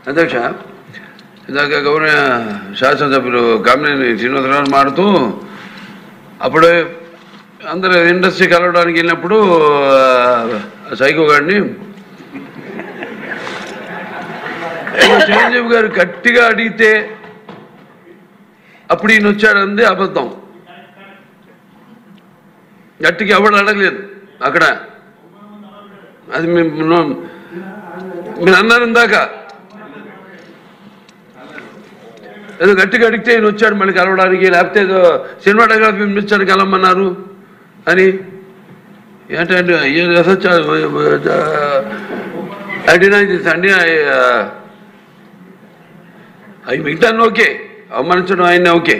అధ్యక్ష, ఇందాక గౌరవ శాసనసభ్యులు కామినేని శ్రీనివాసరావు మారుతూ అప్పుడు అందరూ ఇండస్ట్రీ కలవడానికి వెళ్ళినప్పుడు సైకో గారిని చిరంజీవి గారు గట్టిగా అడిగితే అప్పుడు ఈయన వచ్చాడంది అబద్ధం. గట్టిగా ఎవడు అడగలేదు అక్కడ. అది మీరు అన్నారు ఇందాక, ఏదో గట్టిగా అడిగితే ఈయన వచ్చాడు మళ్ళీ కలవడానికి, లేకపోతే ఏదో సినిమాటోగ్రఫీ మినిస్టర్ కలవమన్నారు అని. ఏంటంటే అడిగినా అండి అవి మిగతాను ఓకే, అవమానించడం ఆయన ఓకే,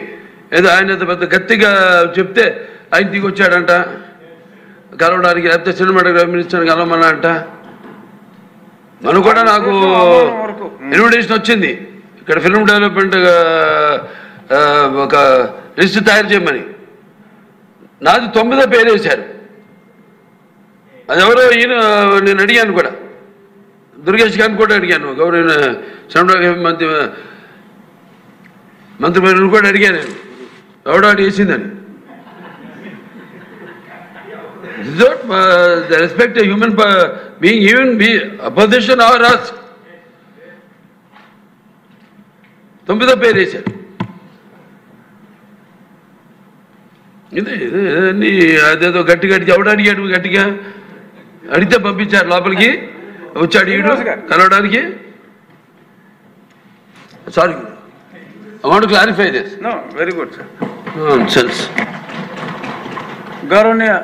ఏదో ఆయన పెద్ద గట్టిగా చెప్తే ఆయన దిగొచ్చాడంట కలవడానికి, లేకపోతే సినిమాటోగ్రఫీ మినిస్టర్ కలవమన్నా అంట. మనం కూడా నాకు ఇన్విటేషన్ వచ్చింది ఇక్కడ ఫిల్మ్ డెవలప్మెంట్ ఒక లిస్ట్ తయారు చేయమని. నాది 9వ పేరు వేశారు. అది ఎవరో ఈయన నేను అడిగాను కూడా, దుర్గేష్ గారిని కూడా అడిగాను, గౌరవ సినిమాటోగ్రఫీ మంత్రి కూడా అడిగాను నేను, ఎవడో అడిగేసిందని. The respect a human being, even be opposition or us. 9వ పేరు వేశారు. ఇదే అదేదో గట్టిగా ఎవడు అడిగాడు, గట్టిగా అడిగితే పంపించారు లోపలికి, వచ్చాడు ఈడు కలవడానికి. Sorry, I want to clarify this. No, very good, sir. Nonsense. Gauraniya